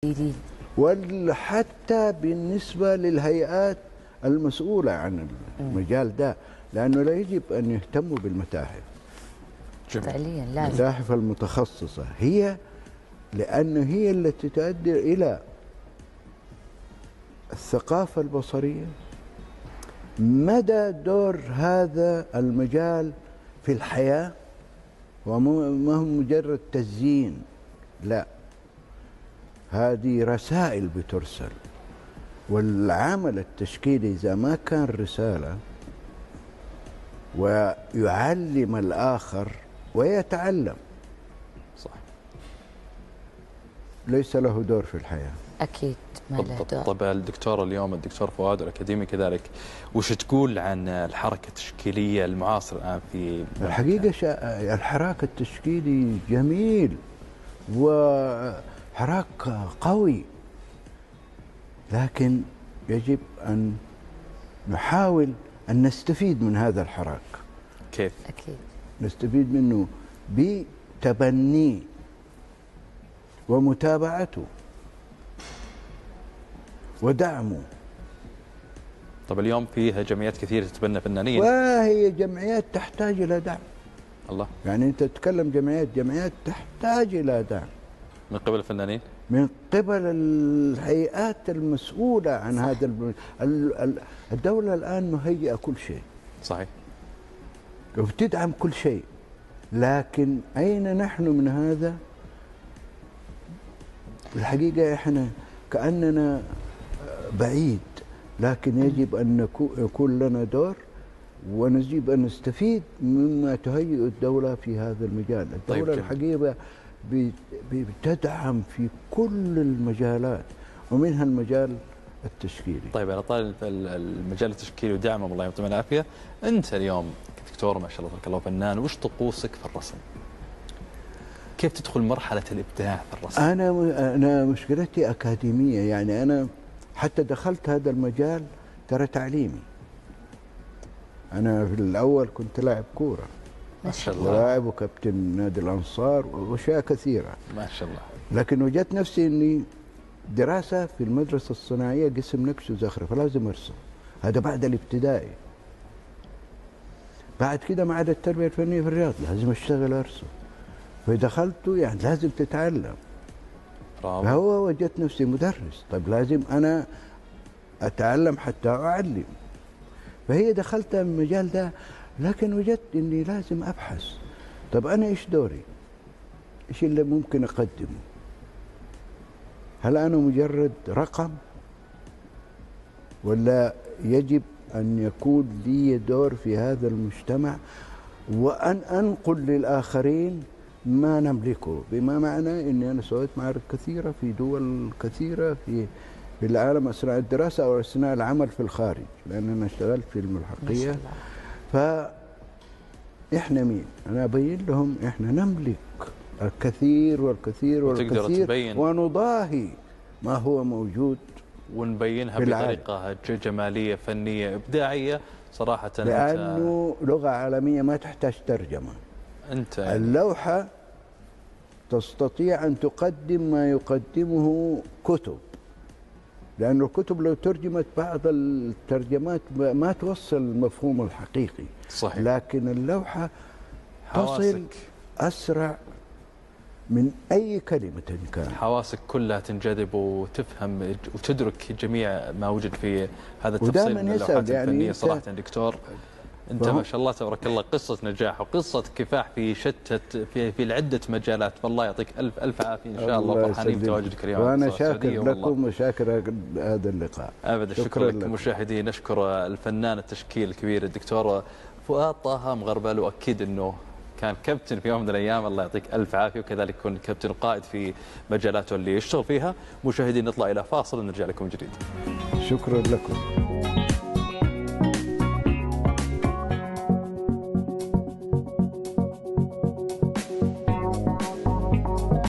مستفيدين. وحتى بالنسبة للهيئات المسؤولة عن المجال ده، لأنه لا يجب أن يهتموا بالمتاحف فعليا لازم. المتاحف المتخصصة هي، لأنه هي التي تؤدي إلى الثقافة البصرية. مدى دور هذا المجال في الحياة وما هو مجرد تزيين، لا، هذه رسائل بترسل. والعمل التشكيلي إذا ما كان رسالة ويعلم الآخر ويتعلم، صح، ليس له دور في الحياة. أكيد ما له دور. طب الدكتور اليوم، الدكتور فؤاد والأكاديمي كذلك، وش تقول عن الحركة التشكيلية المعاصرة الآن في الحقيقة الحراك التشكيلي جميل وحراك قوي، لكن يجب أن نحاول أن نستفيد من هذا الحراك. كيف؟ أكيد نستفيد منه بتبنيه ومتابعته ودعمه. طب اليوم فيها جمعيات كثيرة تتبنى فنانين، وهي جمعيات تحتاج إلى دعم. الله، يعني أنت تتكلم جمعيات تحتاج إلى دعم من قبل الفنانين، من قبل الهيئات المسؤولة عن صح. هذا الدولة الآن مهيئة كل شيء، صحيح، وبتدعم كل شيء، لكن أين نحن من هذا؟ الحقيقة إحنا كأننا بعيد، لكن يجب أن يكون لنا دور، ونجب أن نستفيد مما تهيئ الدولة في هذا المجال. الدولة طيب، الحقيقة بتدعم في كل المجالات ومنها المجال التشكيلي. طيب على طاري المجال التشكيلي ودعمه، الله يعطيهم العافية، أنت اليوم كدكتور ما شاء الله تبارك الله فنان، وش طقوسك في الرسم؟ كيف تدخل مرحلة الإبداع في الرسم؟ أنا مشكلتي أكاديمية، يعني أنا حتى دخلت هذا المجال ترى تعليمي. أنا في الأول كنت لاعب كورة ما شاء الله، لاعب وكابتن نادي الأنصار وأشياء كثيرة، ما شاء الله، لكن وجدت نفسي إني دراسة في المدرسة الصناعية قسم نقش وزخرفة فلازم أرسم. هذا بعد الابتدائي. بعد كده معهد التربية الفنية في الرياض لازم أشتغل أرسم، فدخلت يعني لازم تتعلم. فهو وجدت نفسي مدرس، طيب لازم أنا أتعلم حتى أعلم، فهي دخلت المجال ده، لكن وجدت إني لازم أبحث. طب أنا إيش دوري؟ إيش اللي ممكن أقدمه؟ هل أنا مجرد رقم؟ ولا يجب أن يكون لي دور في هذا المجتمع وأن أنقل للآخرين ما نملكه؟ بما معنى أني أنا سويت معارك كثيرة في دول كثيرة في العالم أثناء الدراسة أو أثناء العمل في الخارج، لأن أنا اشتغلت في الملحقية. فإحنا مين؟ أنا أبين لهم إحنا نملك الكثير والكثير والكثير، ونضاهي ما هو موجود، ونبينها بطريقة جمالية فنية إبداعية صراحة. لأنه لغة عالمية ما تحتاج ترجمة. أنت يعني اللوحة تستطيع أن تقدم ما يقدمه كتب، لأن الكتب لو ترجمت بعض الترجمات ما توصل المفهوم الحقيقي. صحيح. لكن اللوحة تصل أسرع من أي كلمة كان. حواسك كلها تنجذب وتفهم وتدرك جميع ما وجد في هذا التفصيل من اللوحات الفنية. يعني صراحة دكتور أنت ما شاء الله تبارك الله قصة نجاح وقصة كفاح في شتى في العدة مجالات، فالله يعطيك ألف ألف عافية إن شاء الله. فرحانين بتواجدك اليوم، وأنا شاكر لكم وشاكر هذا اللقاء. أبدا، شكرا لكم مشاهدين. نشكر الفنان التشكيل الكبير الدكتور فؤاد طه مغربل، وأكيد أنه كان كابتن في يوم من الأيام، الله يعطيك ألف عافية، وكذلك كون كابتن قائد في مجالاته اللي يشتغل فيها. مشاهدين نطلع إلى فاصل ونرجع لكم من جديد. شكرا لكم.